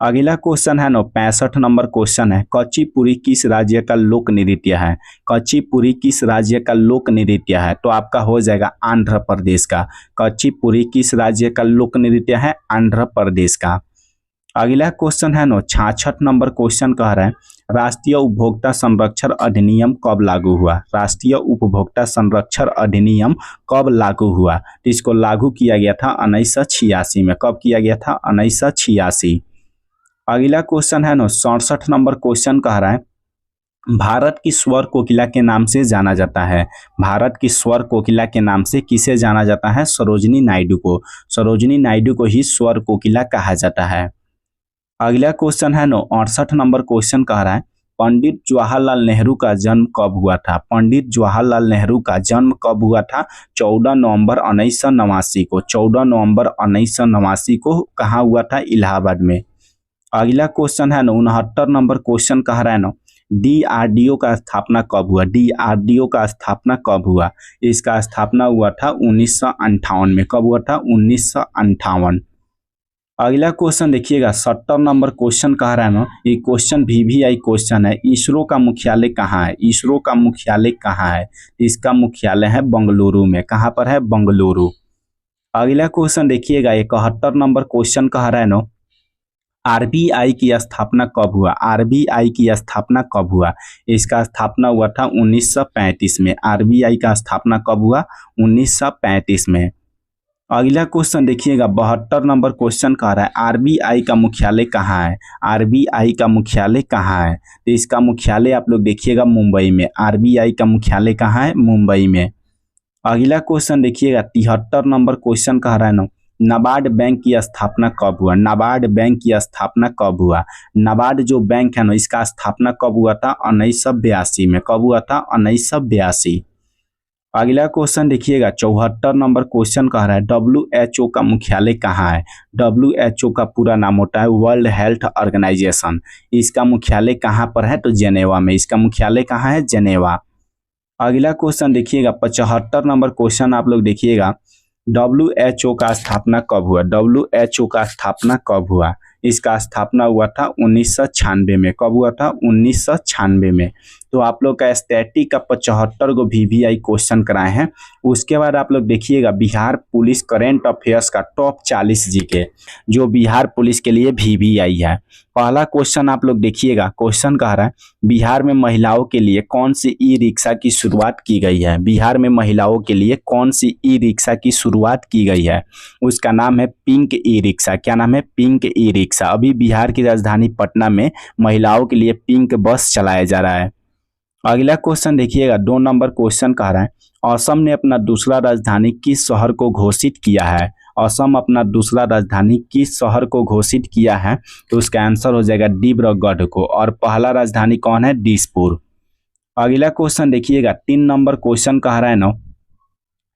अगला क्वेश्चन है 65 नंबर क्वेश्चन है कचिपुड़ी किस राज्य का लोक नृत्य है? कचिपुड़ी किस राज्य का लोक नृत्य है? तो आपका हो जाएगा आंध्र प्रदेश का। कचिपुड़ी किस राज्य का लोक नृत्य है? आंध्र प्रदेश का। अगला क्वेश्चन है 66 नंबर क्वेश्चन कह रहा है राष्ट्रीय उपभोक्ता संरक्षण अधिनियम कब लागू हुआ? राष्ट्रीय उपभोक्ता संरक्षण अधिनियम कब लागू हुआ? तो इसको लागू किया गया था 1986 में। कब किया गया था? 1986। अगला क्वेश्चन है 67 नंबर क्वेश्चन कह रहा है भारत की स्वर कोकिला के नाम से जाना जाता है। भारत की स्वर कोकिला के नाम से किसे जाना जाता है? सरोजिनी नायडू को। सरोजिनी नायडू को ही स्वर कोकिला कहा जाता है। अगला क्वेश्चन है 68 नंबर क्वेश्चन कह रहा है पंडित जवाहरलाल नेहरू का जन्म कब हुआ था? पंडित जवाहरलाल नेहरू का जन्म कब हुआ था? 14 नवंबर 1989 को। 14 नवंबर 1989 को कहाँ हुआ था? इलाहाबाद में। अगला क्वेश्चन है 69 नंबर क्वेश्चन कह रहा है ना डीआरडीओ का स्थापना कब हुआ? डीआरडीओ का स्थापना कब हुआ? इसका स्थापना हुआ था 1958 में। कब हुआ था? 1958। अगला क्वेश्चन देखिएगा 70 नंबर क्वेश्चन कह रहा है ना ये क्वेश्चन वीवीआई क्वेश्चन है इसरो का मुख्यालय कहाँ है? इसरो का मुख्यालय कहाँ है? इसका मुख्यालय है बंगलुरु में। कहाँ पर है? बंगलुरु। अगला क्वेश्चन देखिएगा 71 नंबर क्वेश्चन कह रहा है ना आरबीआई की स्थापना कब हुआ? आरबीआई की स्थापना कब हुआ? इसका स्थापना हुआ था 1935 में। आरबीआई का स्थापना कब हुआ? 1935 में। अगला क्वेश्चन देखिएगा 72 नंबर क्वेश्चन कह रहा है आरबीआई का मुख्यालय कहाँ है? आरबीआई का मुख्यालय कहाँ है? तो इसका मुख्यालय आप लोग देखिएगा मुंबई में। आरबीआई का मुख्यालय कहाँ है? मुंबई में। अगला क्वेश्चन देखिएगा 73 नंबर क्वेश्चन कह रहा है ना नाबार्ड बैंक की स्थापना कब हुआ? नाबार्ड बैंक की स्थापना कब हुआ? नाबार्ड जो बैंक है ना इसका स्थापना कब हुआ था? 1982 में। कब हुआ था? 1982। अगला क्वेश्चन देखिएगा 74 नंबर क्वेश्चन कह रहा है WHO का मुख्यालय कहाँ है? WHO का पूरा नाम होता है वर्ल्ड हेल्थ ऑर्गेनाइजेशन। इसका मुख्यालय कहाँ पर है? तो जेनेवा में। इसका मुख्यालय कहाँ है? जेनेवा। अगला क्वेश्चन देखिएगा 75 नंबर क्वेश्चन आप लोग देखिएगा WHO का स्थापना कब हुआ? WHO का स्थापना कब हुआ? इसका स्थापना हुआ था 1996 में। कब हुआ था? 1996 में। तो आप लोग का स्टैटिक का 75 गो वीवीआई क्वेश्चन कराए हैं। उसके बाद आप लोग देखिएगा बिहार पुलिस करेंट अफेयर्स का टॉप 40 जीके जो बिहार पुलिस के लिए वीवीआई है। पहला क्वेश्चन आप लोग देखिएगा, क्वेश्चन कह रहा है बिहार में महिलाओं के लिए कौन सी ई रिक्शा की शुरुआत की गई है? बिहार में महिलाओं के लिए कौन सी ई रिक्शा की शुरुआत की गई है? उसका नाम है पिंक ई रिक्शा। क्या नाम है? Pink e rickshaw. अभी बिहार की राजधानी पटना में महिलाओं के लिए पिंक बस चलाया जा रहा है। अगला क्वेश्चन देखिएगा 2 नंबर क्वेश्चन कह रहा है असम ने अपना दूसरा राजधानी किस शहर को घोषित किया है? असम अपना दूसरा राजधानी किस शहर को घोषित किया है? तो उसका आंसर हो जाएगा डिब्रूगढ़ को। और पहला राजधानी कौन है? दिसपुर। अगला क्वेश्चन देखिएगा, 3 नंबर क्वेश्चन कह रहा है ना,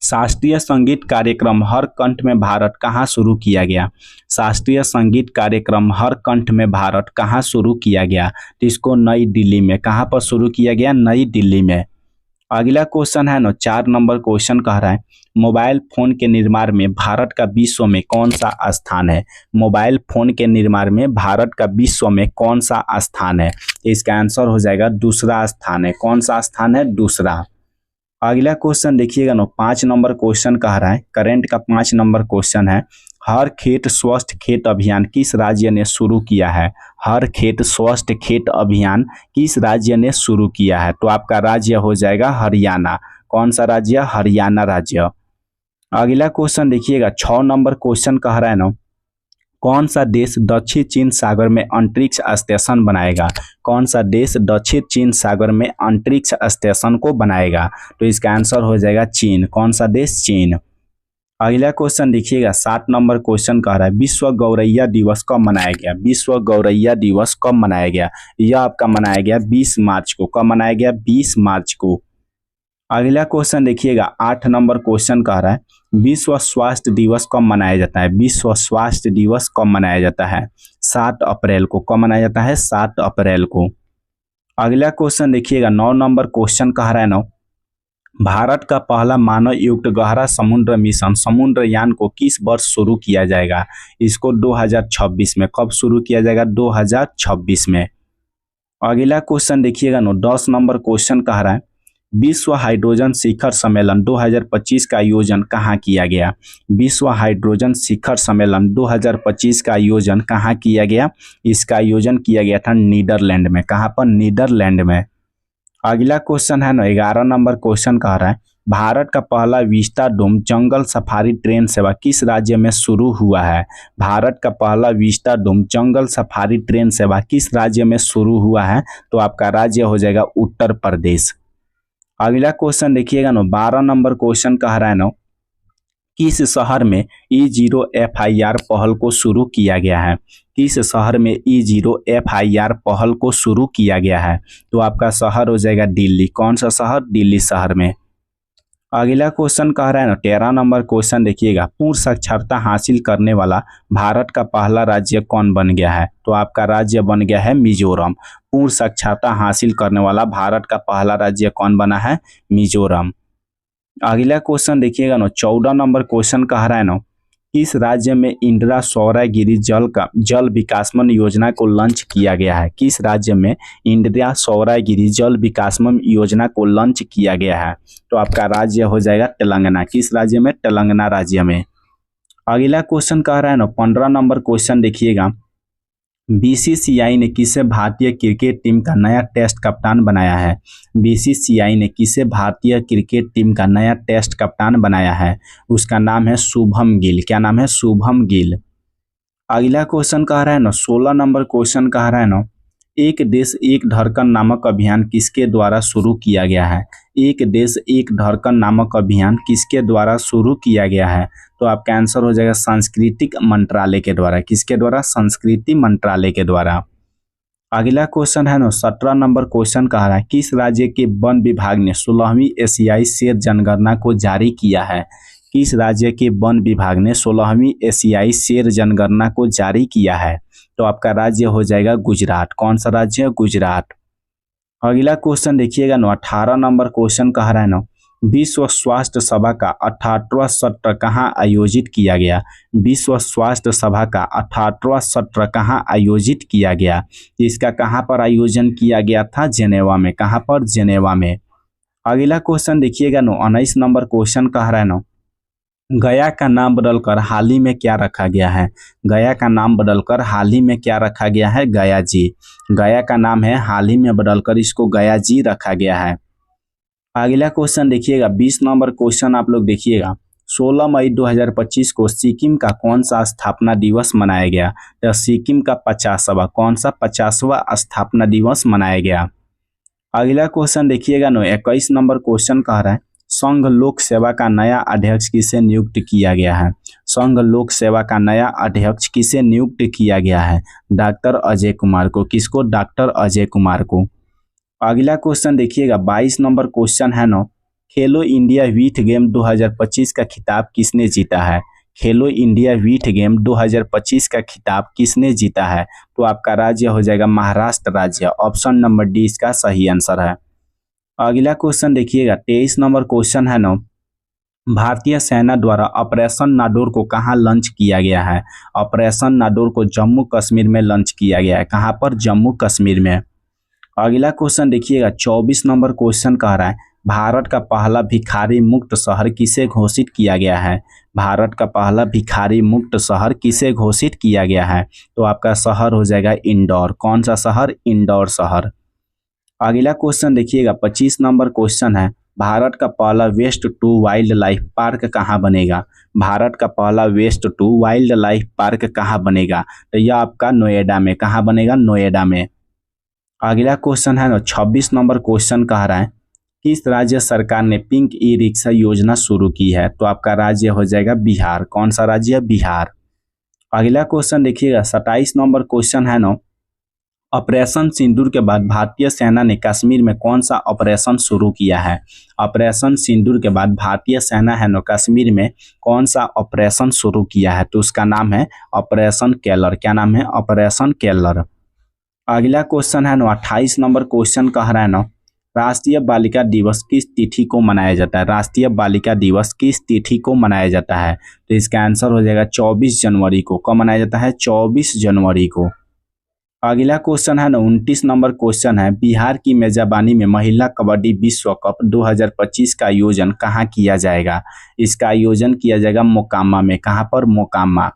शास्त्रीय संगीत कार्यक्रम हर कंठ में भारत कहाँ शुरू किया गया? शास्त्रीय संगीत कार्यक्रम हर कंठ में भारत कहाँ शुरू किया गया? तो इसको नई दिल्ली में। कहाँ पर शुरू किया गया? नई दिल्ली में। अगला क्वेश्चन है ना, 4 नंबर क्वेश्चन कह रहा है, मोबाइल फोन के निर्माण में भारत का विश्व में कौन सा स्थान है? मोबाइल फोन के निर्माण में भारत का विश्व में कौन सा स्थान है? इसका आंसर हो जाएगा दूसरा स्थान है। कौन सा स्थान है? दूसरा। अगला क्वेश्चन देखिएगा ना, 5 नंबर क्वेश्चन कह रहा है, करेंट का 5 नंबर क्वेश्चन है, हर खेत स्वस्थ खेत अभियान किस राज्य ने शुरू किया है? हर खेत स्वस्थ खेत अभियान किस राज्य ने शुरू किया है? तो आपका राज्य हो जाएगा हरियाणा। कौन सा राज्य? हरियाणा राज्य। अगला क्वेश्चन देखिएगा, 6 नंबर क्वेश्चन कह रहा है ना, कौन सा देश दक्षिण चीन सागर में अंतरिक्ष स्टेशन बनाएगा? कौन सा देश दक्षिण चीन सागर में अंतरिक्ष स्टेशन को बनाएगा? तो इसका आंसर हो जाएगा चीन। कौन सा देश? चीन। अगला क्वेश्चन देखिएगा, 7 नंबर क्वेश्चन कह रहा है, विश्व गौरैया दिवस कब मनाया गया? विश्व गौरैया दिवस कब मनाया गया? यह आपका मनाया गया 20 मार्च को। कब मनाया गया? 20 मार्च को। अगला क्वेश्चन देखिएगा, 8 नंबर क्वेश्चन कह रहा है, विश्व स्वास्थ्य दिवस कब मनाया जाता है? विश्व स्वास्थ्य दिवस कब मनाया जाता है? 7 अप्रैल को। कब मनाया जाता है? 7 अप्रैल को। अगला क्वेश्चन देखिएगा, 9 नंबर क्वेश्चन कह रहा है ना, भारत का पहला मानव युक्त गहरा समुद्र मिशन समुद्रयान को किस वर्ष शुरू किया जाएगा? इसको 2026 में। कब शुरू किया जाएगा? 2026 में। अगला क्वेश्चन देखिएगा ना, 10 नंबर क्वेश्चन कह रहा है, विश्व हाइड्रोजन शिखर सम्मेलन 2025 का आयोजन कहाँ किया गया? विश्व हाइड्रोजन शिखर सम्मेलन 2025 का आयोजन कहाँ किया गया? इसका आयोजन किया गया था नीदरलैंड में। कहाँ पर? नीदरलैंड में। अगला क्वेश्चन है ना, 11 नंबर क्वेश्चन कह रहा है, भारत का पहला विस्टाडोम जंगल सफारी ट्रेन सेवा किस राज्य में शुरू हुआ है? भारत का पहला विस्टाडोम जंगल सफारी ट्रेन सेवा किस राज्य में शुरू हुआ है? तो आपका राज्य हो जाएगा उत्तर प्रदेश। अगला क्वेश्चन देखिएगा ना, 12 नंबर क्वेश्चन कह रहा है ना, किस शहर में E0 FIR पहल को शुरू किया गया है? किस शहर में E0 FIR पहल को शुरू किया गया है? तो आपका शहर हो जाएगा दिल्ली। कौन सा शहर? दिल्ली शहर में। अगला क्वेश्चन कह रहा है ना, 13 नंबर क्वेश्चन देखिएगा, पूर्ण साक्षरता हासिल करने वाला भारत का पहला राज्य कौन बन गया है? तो आपका राज्य बन गया है मिजोरम। पूर्ण साक्षरता हासिल करने वाला भारत का पहला राज्य कौन बना है? मिजोरम। अगला क्वेश्चन देखिएगा ना, 14 नंबर क्वेश्चन कह रहा है ना, किस राज्य में इंदिरा सौरागिरी जल विकासमन योजना को लॉन्च किया गया है? किस राज्य में इंदिरा सौरागिरी जल विकासमन योजना को लॉन्च किया गया है? तो आपका राज्य हो जाएगा तेलंगाना। किस राज्य में? तेलंगाना राज्य में। अगला क्वेश्चन कह रहा है ना, 15 नंबर क्वेश्चन देखिएगा, बीसीसीआई ने किसे भारतीय क्रिकेट टीम का नया टेस्ट कप्तान बनाया है? बीसीसीआई ने किसे भारतीय क्रिकेट टीम का नया टेस्ट कप्तान बनाया है? उसका नाम है शुभम गिल। क्या नाम है? शुभम गिल। अगला क्वेश्चन कह रहा है ना, 16 नंबर क्वेश्चन कह रहा है ना, एक देश एक धड़कन नामक अभियान किसके द्वारा शुरू किया गया है? एक देश एक धड़कन नामक अभियान किसके द्वारा शुरू किया गया है? तो आपका आंसर हो जाएगा सांस्कृतिक मंत्रालय के द्वारा। किसके द्वारा? संस्कृति मंत्रालय के द्वारा। अगला क्वेश्चन है ना, 17 नंबर क्वेश्चन कह रहा है, किस राज्य के वन विभाग ने 16वीं एशियाई शेर जनगणना को जारी किया है? किस राज्य के वन विभाग ने 16वीं एशियाई शेर जनगणना को जारी किया है? तो आपका राज्य हो जाएगा गुजरात। कौन सा राज्य? गुजरात। अगला क्वेश्चन देखिएगा ना, 18 नंबर क्वेश्चन कह रहा है ना, विश्व स्वास्थ्य सभा का 68वां सत्र कहाँ आयोजित किया गया? विश्व स्वास्थ्य सभा का 68वां सत्र कहाँ आयोजित किया गया? इसका कहाँ पर आयोजन किया गया था? जेनेवा में। कहाँ पर? जेनेवा में। अगला क्वेश्चन देखिएगा ना, 19 नंबर क्वेश्चन कह रहा है ना, गया का नाम बदलकर हाल ही में क्या रखा गया है? गया का नाम बदलकर हाल ही में क्या रखा गया है? गया जी। गया का नाम है, हाल ही में बदलकर इसको गया जी रखा गया है। अगला क्वेश्चन देखिएगा, 20 नंबर क्वेश्चन आप लोग देखिएगा, 16 मई 2025 को सिक्किम का कौन सा स्थापना दिवस मनाया गया? तो सिक्किम का 50वां। कौन सा? 50वां स्थापना दिवस मनाया गया। अगला क्वेश्चन देखिएगा ना, 21 नंबर क्वेश्चन कह रहा है, संघ लोक सेवा का नया अध्यक्ष किसे नियुक्त किया गया है? संघ लोक सेवा का नया अध्यक्ष किसे नियुक्त किया गया है? डॉक्टर अजय कुमार को। किसको? डॉक्टर अजय कुमार को। अगला क्वेश्चन देखिएगा 22 नंबर क्वेश्चन है ना, खेलो इंडिया यूथ गेम 2025 का खिताब किसने जीता है? खेलो इंडिया यूथ गेम 2025 का खिताब किसने जीता है? तो आपका राज्य हो जाएगा महाराष्ट्र राज्य। ऑप्शन नंबर डी इसका सही आंसर है। अगला क्वेश्चन देखिएगा 23 नंबर क्वेश्चन है ना, भारतीय सेना द्वारा ऑपरेशन नाडोर को कहाँ लॉन्च किया गया है? ऑपरेशन नाडोर को जम्मू कश्मीर में लॉन्च किया गया है। कहाँ पर? जम्मू कश्मीर में। अगला क्वेश्चन देखिएगा 24 नंबर क्वेश्चन कह रहा है, भारत का पहला भिखारी मुक्त शहर किसे घोषित किया गया है? भारत का पहला भिखारी मुक्त शहर किसे घोषित किया गया है? तो आपका शहर हो जाएगा इंदौर। कौन सा शहर? इंदौर शहर। अगला क्वेश्चन देखिएगा 25 नंबर क्वेश्चन है, भारत का पहला waste to wildlife park कहाँ बनेगा? भारत का पहला waste to wildlife park कहाँ बनेगा? तो यह आपका नोएडा में। कहाँ बनेगा? नोएडा में। अगला क्वेश्चन है ना 26 नंबर क्वेश्चन कह रहा है, किस राज्य सरकार ने पिंक ई रिक्शा योजना शुरू की है? तो आपका राज्य हो जाएगा बिहार। कौन सा राज्य? बिहार। अगला क्वेश्चन देखिएगा 27 नंबर क्वेश्चन है ना, ऑपरेशन सिंदूर के बाद भारतीय सेना ने कश्मीर में कौन सा ऑपरेशन शुरू किया है? ऑपरेशन सिंदूर के बाद भारतीय सेना है ना कश्मीर में कौन सा ऑपरेशन शुरू किया है? तो उसका नाम है ऑपरेशन केलर। क्या नाम है? Operation Keller. अगला क्वेश्चन है ना 28 नंबर क्वेश्चन कह रहा है ना, राष्ट्रीय बालिका दिवस किस तिथि को मनाया जाता है? राष्ट्रीय बालिका दिवस किस तिथि को मनाया जाता है? तो इसका आंसर हो जाएगा 24 जनवरी को। कब मनाया जाता है? 24 जनवरी को। अगला क्वेश्चन है ना 29 नंबर क्वेश्चन है, बिहार की मेजबानी में महिला कबड्डी विश्व कप 2025 का आयोजन कहाँ किया जाएगा? इसका आयोजन किया जाएगा मोकामा में। कहाँ पर? मोकामा।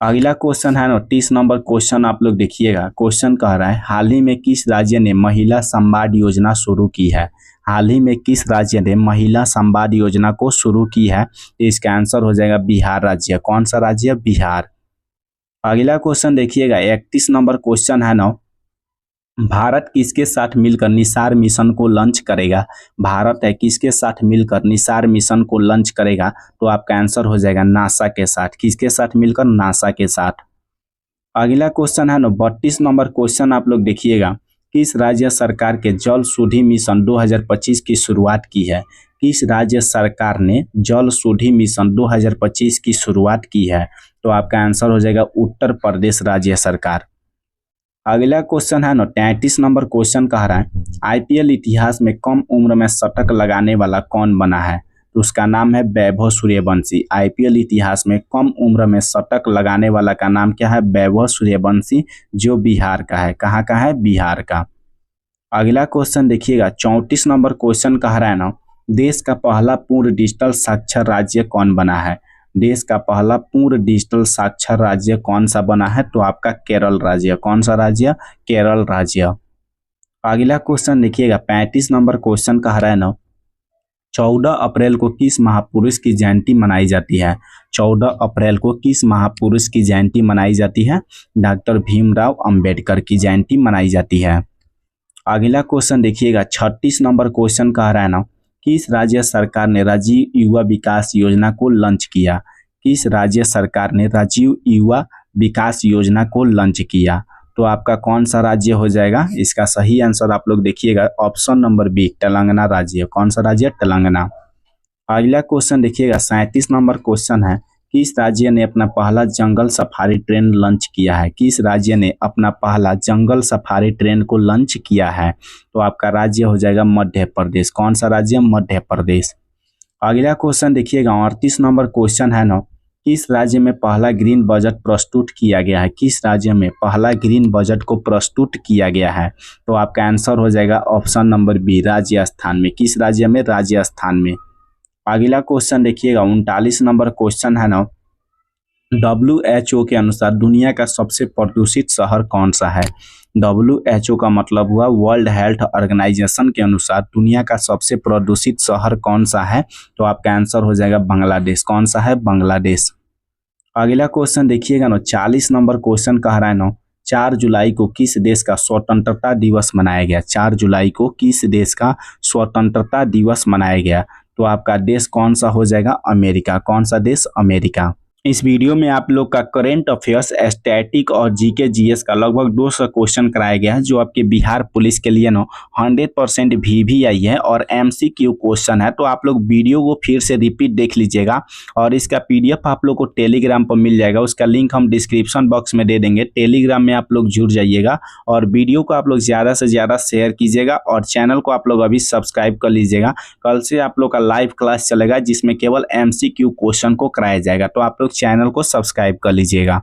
अगला क्वेश्चन है ना 30 नंबर क्वेश्चन आप लोग देखिएगा। क्वेश्चन कह रहा है, हाल ही में किस राज्य ने महिला संवाद योजना शुरू की है? हाल ही में किस राज्य ने महिला संवाद योजना को शुरू की है? तो इसका आंसर हो जाएगा बिहार राज्य। कौन सा राज्य? बिहार। अगला क्वेश्चन देखिएगा 31 नंबर क्वेश्चन है ना, भारत किसके साथ मिलकर निसार मिशन को लॉन्च करेगा? भारत है किसके साथ मिलकर निसार मिशन को लॉन्च करेगा? तो आपका आंसर हो जाएगा नासा के साथ। किसके साथ मिलकर? नासा के साथ। अगला क्वेश्चन है ना 32 नंबर क्वेश्चन आप लोग देखिएगा, किस राज्य सरकार के जल शुद्धि मिशन 2025 की शुरुआत की है? किस राज्य सरकार ने जल शुद्धि मिशन 2025 की शुरुआत की है? तो आपका आंसर हो जाएगा उत्तर प्रदेश राज्य सरकार। अगला क्वेश्चन है ना 33 नंबर क्वेश्चन कह रहा है, आईपीएल इतिहास में कम उम्र में शतक लगाने वाला कौन बना है? तो उसका नाम है वैभव सूर्यवंशी। आईपीएल इतिहास में कम उम्र में शतक लगाने वाला का नाम क्या है? वैभव सूर्यवंशी, जो बिहार का है। कहाँ का है? बिहार का। अगला क्वेश्चन देखिएगा 34 नंबर क्वेश्चन कह रहा है ना, देश का पहला पूर्ण डिजिटल साक्षर राज्य कौन बना है? देश का पहला पूर्ण डिजिटल साक्षर राज्य कौन सा बना है? तो आपका केरल राज्य। कौन सा राज्य? केरल राज्य। अगला क्वेश्चन देखिएगा 35 नंबर क्वेश्चन कह रहा है ना, 14 अप्रैल को किस महापुरुष की जयंती मनाई जाती है? 14 अप्रैल को किस महापुरुष की जयंती मनाई जाती है? डॉक्टर भीमराव अंबेडकर की जयंती मनाई जाती है। अगला क्वेश्चन देखिएगा 36 नंबर क्वेश्चन कह रहा है ना, किस राज्य सरकार ने राजीव युवा विकास योजना को लॉन्च किया? किस राज्य सरकार ने राजीव युवा विकास योजना को लॉन्च किया? तो आपका कौन सा राज्य हो जाएगा? इसका सही आंसर आप लोग देखिएगा ऑप्शन नंबर बी, तेलंगाना राज्य। कौन सा राज्य? तेलंगाना। अगला क्वेश्चन देखिएगा 37 नंबर क्वेश्चन है, किस राज्य ने अपना पहला जंगल सफारी ट्रेन लॉन्च किया है? किस राज्य ने अपना पहला जंगल सफारी ट्रेन को लॉन्च किया है? तो आपका राज्य हो जाएगा मध्य प्रदेश। कौन सा राज्य? मध्य प्रदेश। अगला क्वेश्चन देखिएगा 38 नंबर क्वेश्चन है ना, किस राज्य में पहला ग्रीन बजट प्रस्तुत किया गया है? किस राज्य में पहला ग्रीन बजट को प्रस्तुत किया गया है? तो आपका आंसर हो जाएगा ऑप्शन नंबर बी, राजस्थान में। किस राज्य में? राजस्थान में। अगला क्वेश्चन देखिएगा 39 नंबर क्वेश्चन है ना, WHO के अनुसार दुनिया का सबसे प्रदूषित शहर कौन सा है? WHO का मतलब हुआ वर्ल्ड हेल्थ ऑर्गेनाइजेशन के अनुसार दुनिया का सबसे प्रदूषित शहर कौन सा है? तो आपका आंसर हो जाएगा बांग्लादेश। कौन सा है? बांग्लादेश। अगला क्वेश्चन देखिएगा ना 40 नंबर क्वेश्चन कह रहा है ना, 4 जुलाई को किस देश का स्वतंत्रता दिवस मनाया गया? 4 जुलाई को किस देश का स्वतंत्रता दिवस मनाया गया? तो आपका देश कौन सा हो जाएगा? अमेरिका। कौन सा देश? अमेरिका। इस वीडियो में आप लोग का करेंट अफेयर्स, स्टैटिक और जीके जीएस का लगभग 200 क्वेश्चन कराया गया है, जो आपके बिहार पुलिस के लिए ना 100% VVI है और MCQ क्वेश्चन है। तो आप लोग वीडियो को फिर से रिपीट देख लीजिएगा और इसका PDF आप लोग को टेलीग्राम पर मिल जाएगा। उसका लिंक हम डिस्क्रिप्शन बॉक्स में दे देंगे। टेलीग्राम में आप लोग जुड़ जाइएगा और वीडियो को आप लोग ज़्यादा से ज़्यादा शेयर कीजिएगा और चैनल को आप लोग अभी सब्सक्राइब कर लीजिएगा। कल से आप लोग का लाइव क्लास चलेगा जिसमें केवल MCQ क्वेश्चन को कराया जाएगा। तो आप लोग चैनल को सब्सक्राइब कर लीजिएगा।